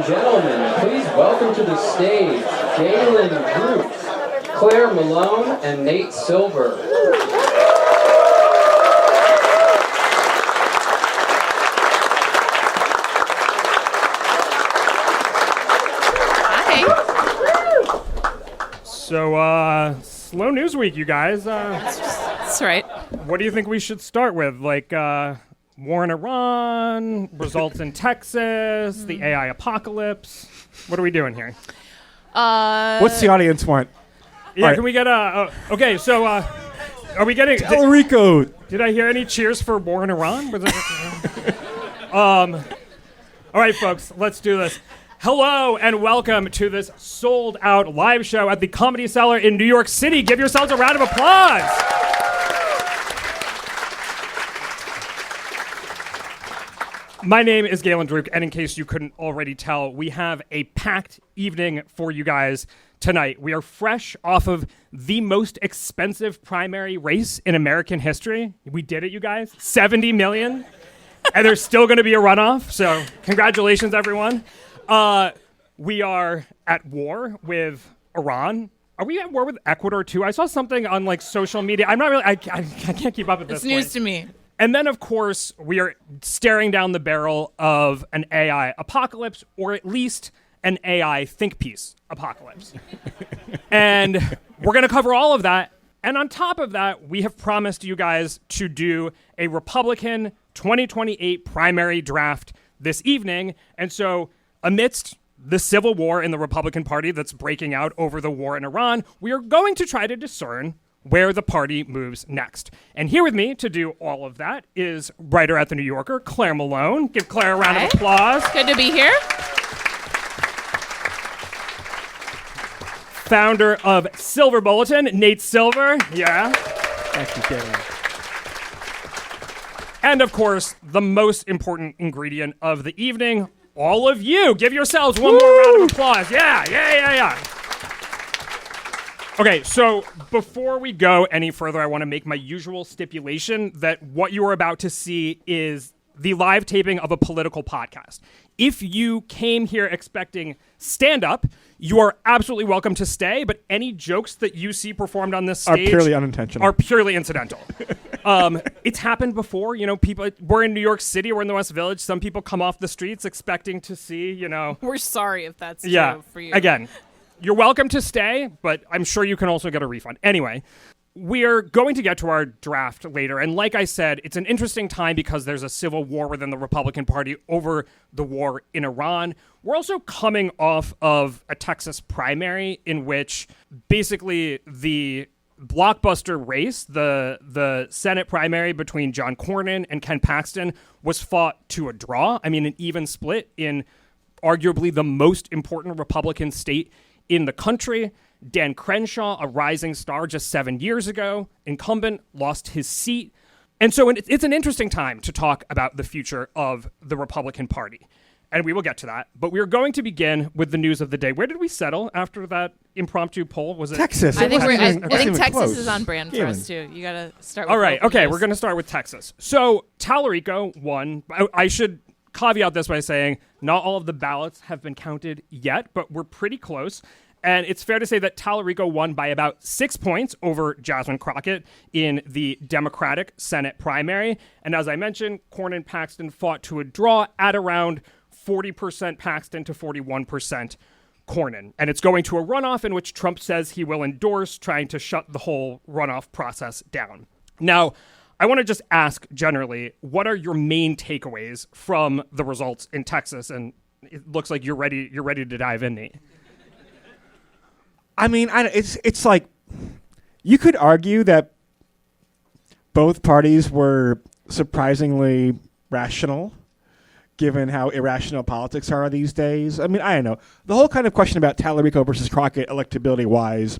gentlemen, please welcome to the stage Galen Druke, Claire Malone, and Nate Silver. So, slow news week, you guys. That's right. What do you think we should start with? Like, war in Iran, results in Texas, the AI apocalypse. What are we doing here? What's the audience want? Yeah, right. Can we get okay, so, are we getting... Talarico! Did I hear any cheers for war in Iran? Was it, all right, folks, let's do this. Hello and welcome to this sold-out live show at the Comedy Cellar in New York City. Give yourselves a round of applause. My name is Galen Druke, and in case you couldn't already tell, we have a packed evening for you guys tonight. We are fresh off of the most expensive primary race in American history. We did it, you guys. 70 million. And there's still going to be a runoff, so congratulations, everyone. We are at war with Iran. Are we at war with Ecuador too? I saw something on like social media. I'm not really, I can't keep up at this point. It's news to me. And then, of course, we are staring down the barrel of an AI apocalypse, or at least an AI think piece apocalypse. And we're going to cover all of that. And on top of that, we have promised you guys to do a Republican 2028 primary draft this evening. And so amidst the civil war in the Republican Party that's breaking out over the war in Iran, we are going to try to discern where the party moves next. And here with me to do all of that is writer at The New Yorker, Claire Malone. Give Claire a round of applause. Good to be here. Founder of Silver Bulletin, Nate Silver. Yeah. Thank you, Galen. And of course, the most important ingredient of the evening, all of you. Give yourselves one more round of applause. Yeah. Okay, so before we go any further, I want to make my usual stipulation that what you are about to see is the live taping of a political podcast. If you came here expecting stand-up, you are absolutely welcome to stay, but any jokes that you see performed on this stage are purely unintentional. Are purely incidental. It's happened before, people, we're in New York City, we're in the West Village, some people come off the streets expecting to see, We're sorry if that's true for you. Again, you're welcome to stay, but I'm sure you can also get a refund. Anyway, we're going to get to our draft later. And like I said, it's an interesting time because there's a civil war within the Republican Party over the war in Iran. We're also coming off of a Texas primary in which basically the blockbuster race, the Senate primary between John Cornyn and Ken Paxton, was fought to a draw. I mean, an even split in arguably the most important Republican state in the country. Dan Crenshaw, a rising star just 7 years ago, incumbent, lost his seat. And so it's an interesting time to talk about the future of the Republican Party. And we will get to that. But we are going to begin with the news of the day. Where did we settle after that impromptu poll? Was it Texas? I think Texas close. is on brand for us, too. You got to start with all right. local Okay, news. we're going to start with Texas. So Talarico won. I should caveat this by saying not all of the ballots have been counted yet, but we're pretty close. And it's fair to say that Talarico won by about 6 points over Jasmine Crockett in the Democratic Senate primary. And as I mentioned, Cornyn Paxton fought to a draw at around 40% Paxton to 41% Cornyn. And it's going to a runoff in which Trump says he will endorse, trying to shut the whole runoff process down. Now, I want to just ask generally, what are your main takeaways from the results in Texas? And it looks like you're ready to dive in, Nate. I mean, it's like you could argue that both parties were surprisingly rational, given how irrational politics are these days. I mean, I don't know. The whole kind of question about Talarico versus Crockett electability-wise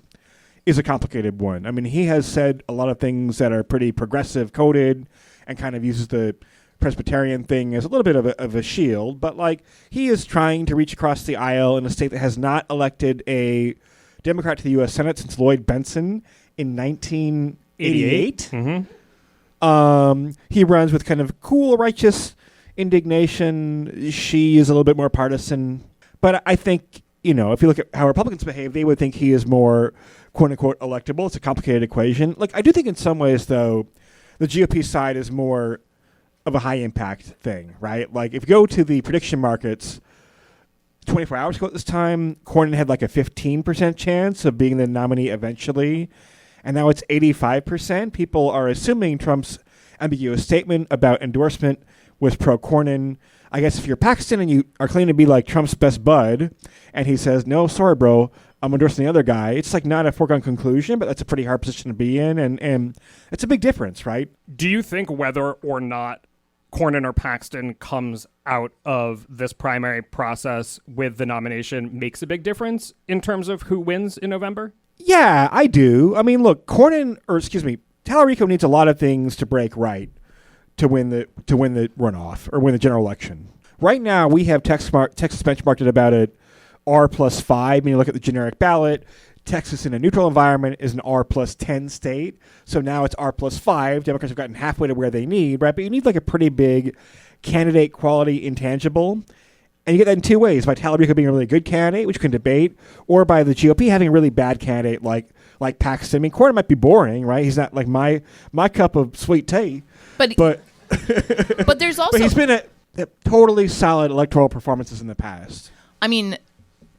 is a complicated one. I mean, he has said a lot of things that are pretty progressive coded and kind of uses the Presbyterian thing as a little bit of a shield, but like he is trying to reach across the aisle in a state that has not elected a Democrat to the U.S. Senate since Lloyd Benson in 1988. Mm-hmm. He runs with kind of cool, righteous indignation. She is a little bit more partisan. But I think, if you look at how Republicans behave, they would think he is more, quote unquote, electable. It's a complicated equation. Like, I do think in some ways, though, the GOP side is more of a high impact thing, right? Like, if you go to the prediction markets 24 hours ago at this time, Cornyn had like a 15% chance of being the nominee eventually. And now it's 85%. People are assuming Trump's ambiguous statement about endorsement was pro-Cornyn. I guess if you're Paxton and you are claiming to be like Trump's best bud, and he says, no, sorry, bro, I'm endorsing the other guy, it's like not a foregone conclusion, but that's a pretty hard position to be in. And it's a big difference, right? Do you think whether or not Cornyn or Paxton comes out of this primary process with the nomination makes a big difference in terms of who wins in November? Yeah, I do. I mean, look, Tallarico needs a lot of things to break right to win the runoff or win the general election. Right now, we have Texas benchmarked at about a R+5. When you look at the generic ballot, Texas in a neutral environment is an R+10 state. So now it's R+5. Democrats have gotten halfway to where they need, right? But you need like a pretty big candidate quality intangible. And you get that in two ways, by Tallarico being a really good candidate, which you can debate, or by the GOP having a really bad candidate like Paxton. I mean, Cornyn might be boring, right? He's not like my cup of sweet tea. But there's also... But he's been a totally solid electoral performances in the past. I mean,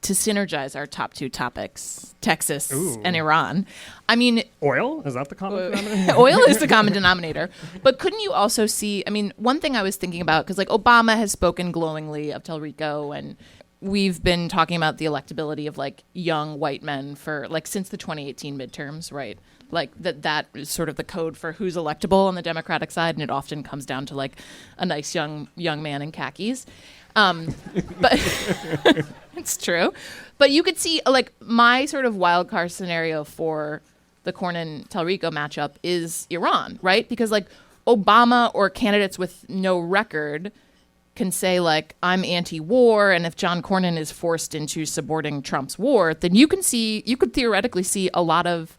to synergize our top two topics, Texas and Iran, I mean... Oil? Is that the common denominator? Oil is the common denominator. But couldn't you also see... I mean, one thing I was thinking about, because like Obama has spoken glowingly of Tallarico, and we've been talking about the electability of like young white men for like since the 2018 midterms, right? Like that is sort of the code for who's electable on the Democratic side, and it often comes down to like a nice young man in khakis. But it's true. But you could see like my sort of wild card scenario for the Cornyn-Tallarico matchup is Iran, right? Because like Obama or candidates with no record can say like, I'm anti-war, and if John Cornyn is forced into supporting Trump's war, then you could theoretically see a lot of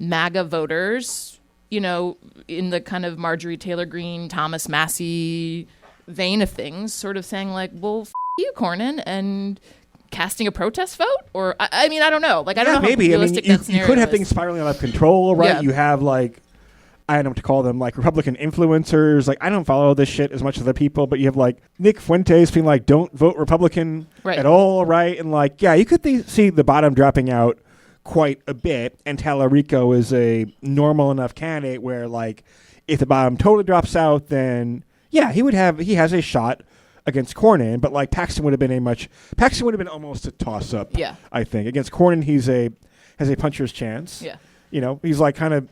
MAGA voters, in the kind of Marjorie Taylor Greene, Thomas Massey vein of things, sort of saying like, well, you, Cornyn, and casting a protest vote? Or, I mean, I don't know. Like, I don't know how realistic that scenario is. You could have things spiraling out of control, right? Yeah. You have like, I don't know what to call them, like Republican influencers. Like, I don't follow this shit as much as other people, but you have like Nick Fuentes being like, don't vote Republican at all, right? And like, yeah, you could see the bottom dropping out quite a bit, and Tallarico is a normal enough candidate where like, if the bottom totally drops out, then yeah, he has a shot against Cornyn, but like Paxton would have been almost a toss up. Yeah. I think against Cornyn has a puncher's chance. Yeah. He's like kind of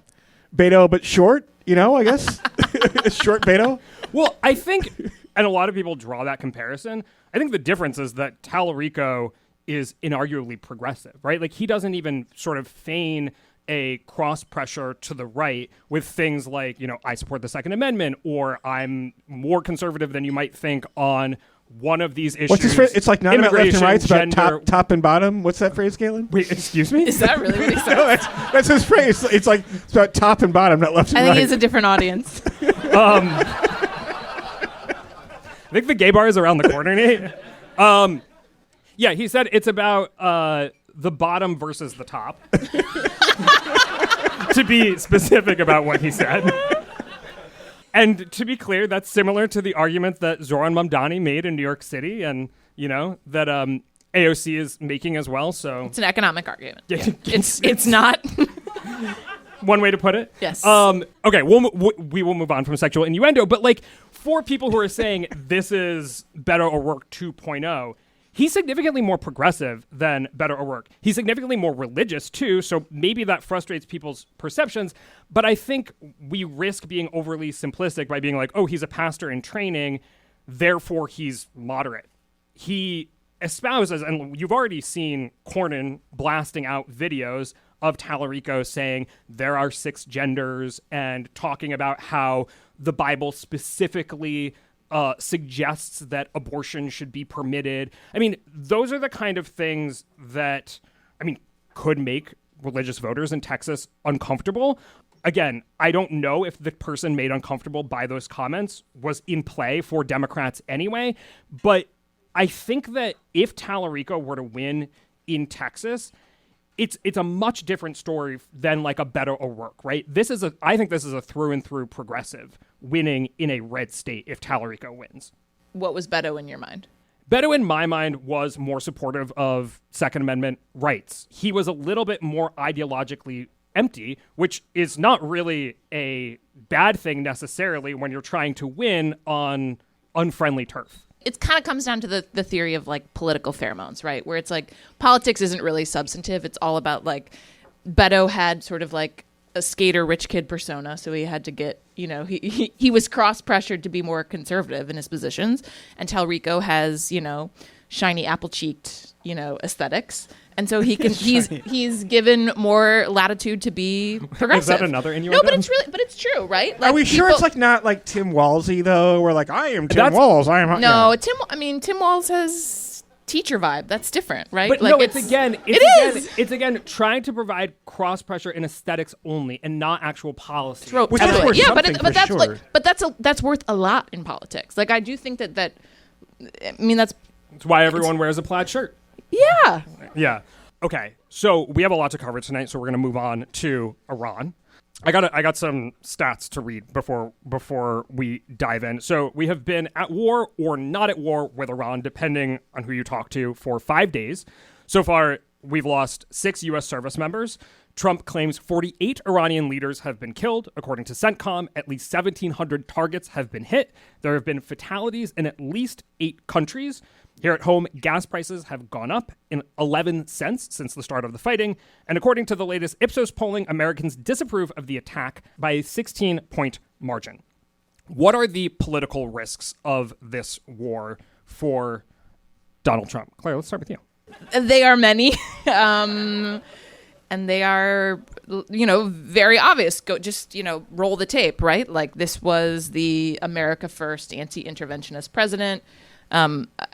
Beto but short, I guess. Short Beto. Well, I think, and a lot of people draw that comparison, I think the difference is that Tallarico is inarguably progressive, right? Like he doesn't even sort of feign a cross pressure to the right with things like, I support the Second Amendment, or I'm more conservative than you might think on one of these issues. What's his phrase? It's like not about left and right, it's about top and bottom. What's that phrase, Galen? Wait, excuse me? Is that really what he said? No, that's his phrase. It's about top and bottom, not left and right. I think he's a different audience. I think the gay bar is around the corner, Nate. Yeah, he said it's about the bottom versus the top. To be specific about what he said. And to be clear, that's similar to the argument that Zoran Mamdani made in New York City, and that AOC is making as well. So it's an economic argument. Yeah. It's not. One way to put it. Yes. Okay. We will move on from sexual innuendo, but like for people who are saying this is Beto O'Rourke 2.0. He's significantly more progressive than Beto O'Rourke. He's significantly more religious, too, so maybe that frustrates people's perceptions. But I think we risk being overly simplistic by being like, oh, he's a pastor in training, therefore he's moderate. He espouses, and you've already seen Cornyn blasting out videos of Tallarico saying there are 6 genders and talking about how the Bible specifically suggests that abortion should be permitted. I mean, those are the kind of things that, could make religious voters in Texas uncomfortable. Again, I don't know if the person made uncomfortable by those comments was in play for Democrats anyway, but I think that if Tallarico were to win in Texas, it's a much different story than like a Beto O'Rourke, right? I think this is a through and through progressive winning in a red state if Tallarico wins. What was Beto in your mind? Beto, in my mind, was more supportive of Second Amendment rights. He was a little bit more ideologically empty, which is not really a bad thing necessarily when you're trying to win on unfriendly turf. It kind of comes down to the theory of like political pheromones, right? Where it's like politics isn't really substantive. It's all about like Beto had sort of like a skater rich kid persona. So he had to get, he was cross pressured to be more conservative in his positions. And Tallarico has, shiny apple cheeked, aesthetics. And so he's given more latitude to be progressive. Is that another innuendo? No, but it's true, right? Like, Are we sure it's like not like Tim Wallsy though? We're like, I am Tim Walz. I am. No, Tim Walz has teacher vibe. That's different, right? But like no, it's again trying to provide cross pressure in aesthetics only and not actual policy. Which is worth something for that's sure. like, but that's worth a lot in politics. Like I do think that that's why everyone wears a plaid shirt. Yeah. Yeah. Okay. So we have a lot to cover tonight, so we're going to move on to Iran. I got some stats to read before we dive in. So we have been at war or not at war with Iran, depending on who you talk to, for 5 days. So far, we've lost 6 U.S. service members. Trump claims 48 Iranian leaders have been killed. According to CENTCOM, at least 1,700 targets have been hit. There have been fatalities in at least 8 countries. Here at home, gas prices have gone up in 11 cents since the start of the fighting. And according to the latest Ipsos polling, Americans disapprove of the attack by a 16-point margin. What are the political risks of this war for Donald Trump? Claire, let's start with you. They are many. And they are, very obvious. Roll the tape, right? Like this was the America First anti-interventionist president.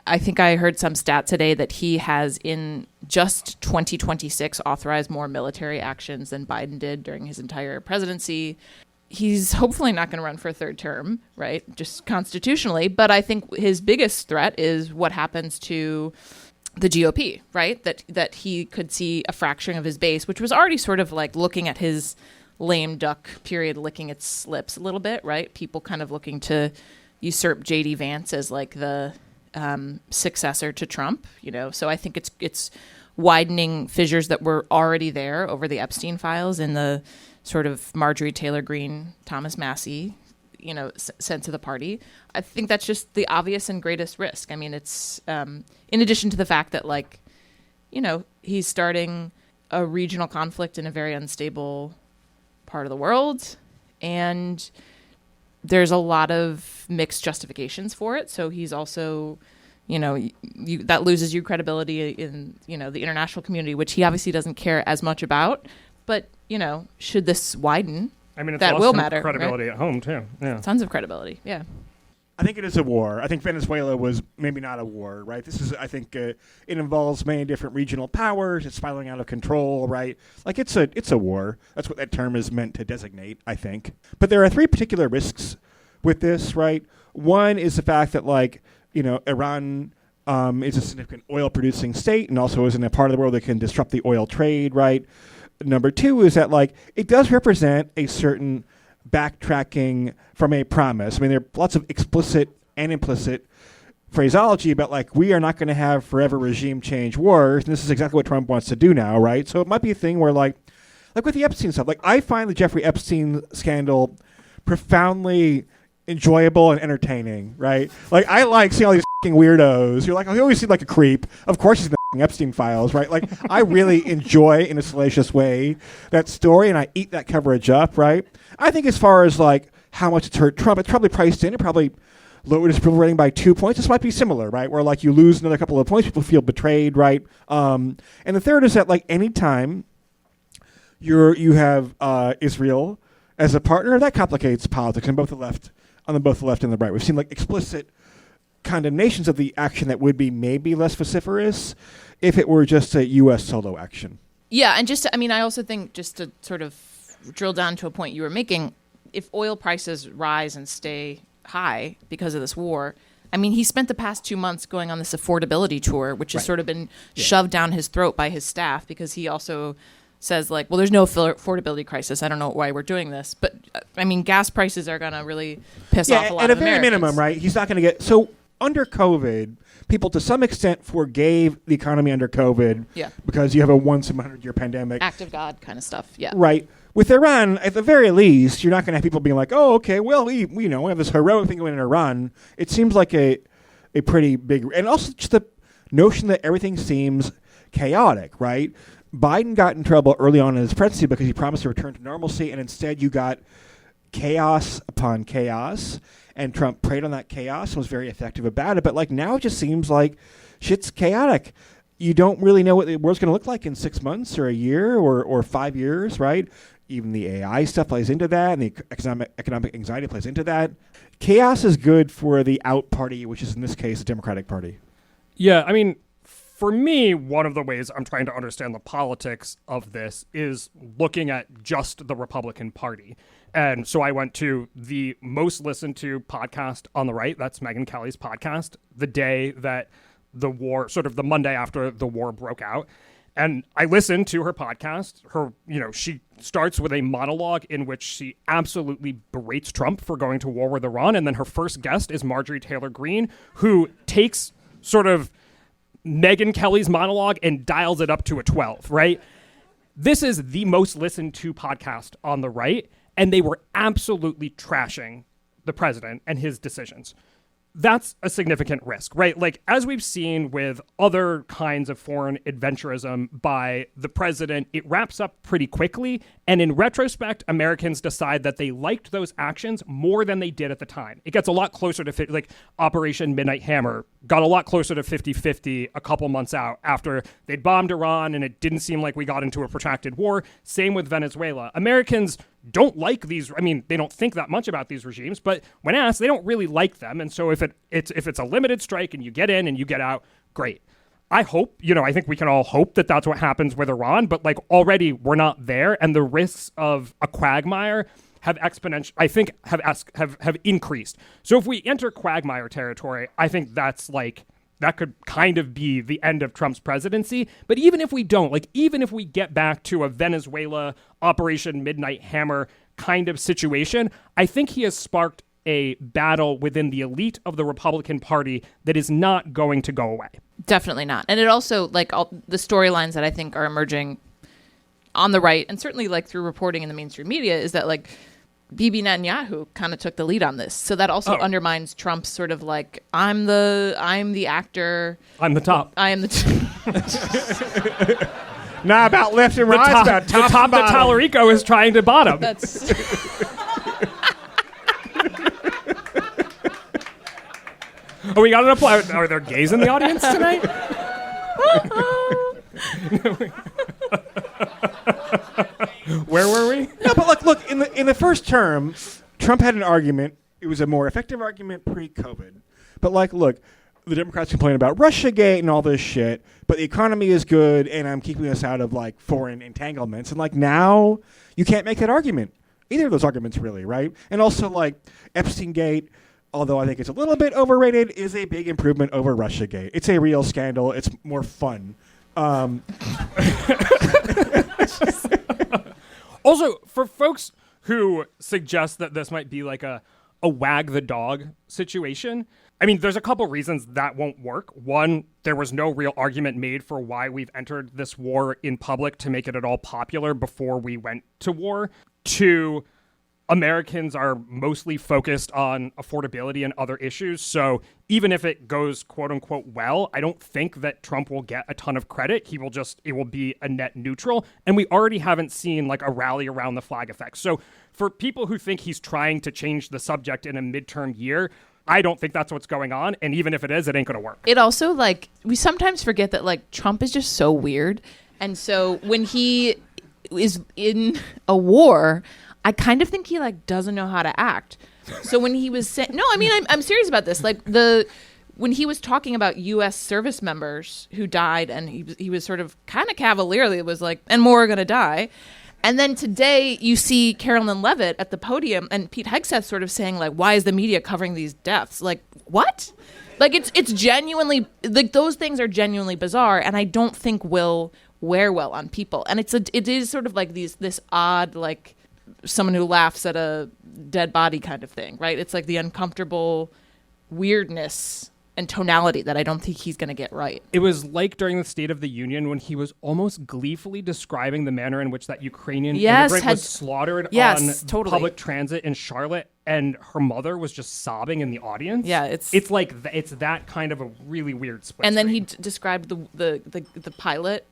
I think I heard some stat today that he has in just 2026 authorized more military actions than Biden did during his entire presidency. He's hopefully not going to run for a third term, right? Just constitutionally. But I think his biggest threat is what happens to the GOP, right? That he could see a fracturing of his base, which was already sort of like looking at his lame duck period, licking its lips a little bit, right? People kind of looking to usurp J.D. Vance as like the successor to Trump, So I think it's widening fissures that were already there over the Epstein files in the sort of Marjorie Taylor Greene, Thomas Massie, sense of the party. I think that's just the obvious and greatest risk. I mean, it's in addition to the fact that he's starting a regional conflict in a very unstable part of the world, and there's a lot of mixed justifications for it. So he's also, that loses you credibility in, the international community, which he obviously doesn't care as much about. But, should this widen, that will matter. Credibility right? at home, too. Yeah. Tons of credibility, yeah. I think it is a war. I think Venezuela was maybe not a war, right? This is, I think, it involves many different regional powers. It's spiraling out of control, right? Like it's a war. That's what that term is meant to designate, I think. But there are 3 particular risks with this, right? One is the fact that, Iran is a significant oil-producing state and also is in a part of the world that can disrupt the oil trade, right? Number 2 is that, it does represent a certain backtracking from a promise. I mean, there are lots of explicit and implicit phraseology about we are not going to have forever regime change wars, and this is exactly what Trump wants to do now, right? So it might be a thing where like with the Epstein stuff, I find the Jeffrey Epstein scandal profoundly enjoyable and entertaining, right? I like seeing all these fucking weirdos. You're like, oh, he always seemed like a creep. Of course he's in the Epstein files, right? I really enjoy in a salacious way that story, and I eat that coverage up, right? I think as far as how much it's hurt Trump, it's probably priced in. It probably lowered his approval rating by 2 points. This might be similar, right? Where you lose another couple of points, people feel betrayed, right? And the third is that anytime you have Israel as a partner, that complicates politics on both the left and the right. We've seen explicit condemnations of the action that would be maybe less vociferous if it were just a U.S. solo action. Yeah, and I also think just to sort of drill down to a point you were making, if oil prices rise and stay high because of this war, I mean, he spent the past 2 months going on this affordability tour, which has sort of been shoved down his throat by his staff, because he also says, like, well, there's no affordability crisis. I don't know why we're doing this. But, I mean, gas prices are going to really piss off a lot of Americans. At a very minimum, right, he's not going to get... So, under COVID, people to some extent forgave the economy under COVID because you have a once-in-100-year pandemic. Act of God kind of stuff, Right. With Iran, at the very least, you're not going to have people being like, oh, okay, well, we have this heroic thing going in Iran. It seems like a pretty big... And also just the notion that everything seems chaotic, right? Biden got in trouble early on in his presidency because he promised to return to normalcy, and instead you got chaos upon chaos, and Trump preyed on that chaos and was very effective about it. But like now it just seems like shit's chaotic. You don't really know what the world's going to look like in 6 months or a year or 5 years, right? Even the AI stuff plays into that, and the economic anxiety plays into that. Chaos is good for the out party, which is in this case the Democratic Party. Yeah, I mean, for me, one of the ways I'm trying to understand the politics of this is looking at just the Republican Party. And so I went to the most listened to podcast on the right. That's Megyn Kelly's podcast, the day that the war, sort of the Monday after the war broke out. And I listened to her podcast. She starts with a monologue in which she absolutely berates Trump for going to war with Iran. And then her first guest is Marjorie Taylor Greene, who takes sort of Megyn Kelly's monologue and dials it up to a 12, right? This is the most listened to podcast on the right, and they were absolutely trashing the president and his decisions. That's a significant risk, right? Like, as we've seen with other kinds of foreign adventurism by the president, it wraps up pretty quickly. And in retrospect, Americans decide that they liked those actions more than they did at the time. It gets a lot closer to, like, Operation Midnight Hammer got a lot closer to 50-50 a couple months out after they'd bombed Iran and it didn't seem like we got into a protracted war. Same with Venezuela. Americans don't like these. I mean, they don't think that much about these regimes, but when asked, they don't really like them. And so if it's a limited strike and you get in and you get out, great. I hope, I think we can all hope that that's what happens with Iran, but like already we're not there, and the risks of a quagmire have have increased. So if we enter quagmire territory, I think that could kind of be the end of Trump's presidency. But even if we don't, even if we get back to a Venezuela Operation Midnight Hammer kind of situation, I think he has sparked a battle within the elite of the Republican Party that is not going to go away. Definitely not. And it also, all the storylines that I think are emerging on the right, and certainly through reporting in the mainstream media, is that Bibi Netanyahu kind of took the lead on this. So that also undermines Trump's sort of I'm the actor. I'm the top. I am the Not about left and right, about top the top that Tallarico is trying to bottom. That's... Oh, we got an applause. Are there gays in the audience tonight? Where were we? No, but look. In the first term, Trump had an argument. It was a more effective argument pre-COVID. But look, the Democrats complain about Russiagate and all this shit, but the economy is good, and I'm keeping us out of foreign entanglements. And now you can't make that argument. Either of those arguments, really, right? And also Epstein-gate, although I think it's a little bit overrated, is a big improvement over Russiagate. It's a real scandal. It's more fun. Also, for folks who suggest that this might be a wag the dog situation, I mean, there's a couple reasons that won't work. One, there was no real argument made for why we've entered this war in public to make it at all popular before we went to war. Two, Americans are mostly focused on affordability and other issues. So even if it goes quote unquote well, I don't think that Trump will get a ton of credit. It will be a net neutral. And we already haven't seen a rally around the flag effect. So for people who think he's trying to change the subject in a midterm year, I don't think that's what's going on. And even if it is, it ain't going to work. It also we sometimes forget that Trump is just so weird. And so when he is in a war, I kind of think he doesn't know how to act. So when he was saying, no, I mean, I'm serious about this. When he was talking about U.S. service members who died, and he was sort of kind of cavalierly was and more are going to die. And then today you see Carolyn Levitt at the podium and Pete Hegseth sort of saying, like, why is the media covering these deaths? Like, what? Like, it's genuinely, like, those things are genuinely bizarre, and I don't think will wear well on people. And it is sort of like this odd, like, someone who laughs at a dead body kind of thing, right? It's like the uncomfortable weirdness and tonality that I don't think he's going to get right. It was like during the State of the Union when he was almost gleefully describing the manner in which that Ukrainian immigrant was slaughtered on public transit in Charlotte, and her mother was just sobbing in the audience. Yeah, it's like it's that kind of a really weird split. And then he described the pilot.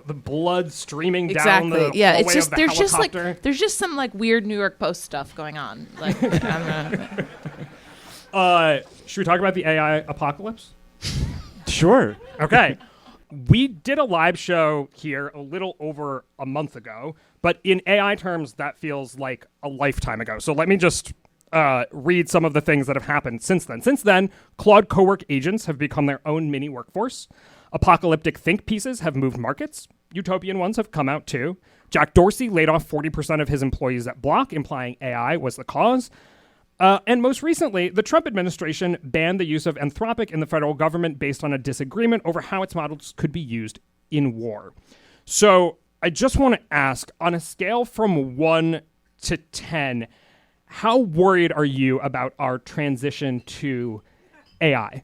The blood streaming down the yeah, hallway it's just of the there's helicopter. there's just some like weird New York Post stuff going on. Like, should we talk about the AI apocalypse? Sure. Okay. We did a live show here a little over a month ago, but in AI terms, that feels like a lifetime ago. So let me just read some of the things that have happened since then. Since then, Claude Cowork agents have become their own mini workforce. Apocalyptic think pieces have moved markets. Utopian ones have come out too. Jack Dorsey laid off 40% of his employees at Block, implying AI was the cause. And most recently, the Trump administration banned the use of Anthropic in the federal government based on a disagreement over how its models could be used in war. So I just want to ask, on a scale from 1 to 10, how worried are you about our transition to AI?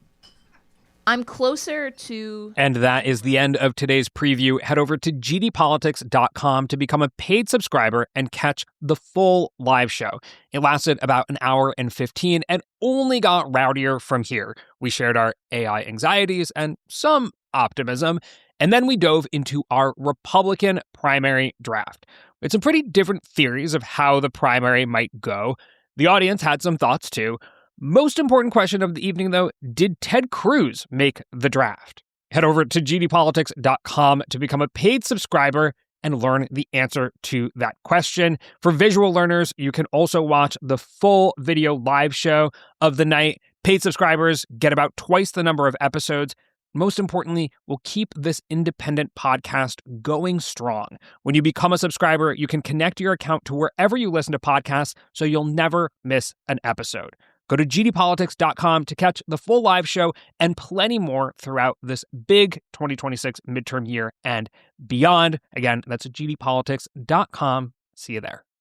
I'm closer to... And that is the end of today's preview. Head over to gdpolitics.com to become a paid subscriber and catch the full live show. It lasted about an hour and 15 and only got rowdier from here. We shared our AI anxieties and some optimism, and then we dove into our Republican primary draft. It's some pretty different theories of how the primary might go. The audience had some thoughts too. Most important question of the evening, though, did Ted Cruz make the draft? Head over to gdpolitics.com to become a paid subscriber and learn the answer to that question. For visual learners, you can also watch the full video live show of the night. Paid subscribers get about twice the number of episodes. Most importantly, we'll keep this independent podcast going strong. When you become a subscriber, you can connect your account to wherever you listen to podcasts so you'll never miss an episode. Go to gdpolitics.com to catch the full live show and plenty more throughout this big 2026 midterm year and beyond. Again, that's gdpolitics.com. See you there.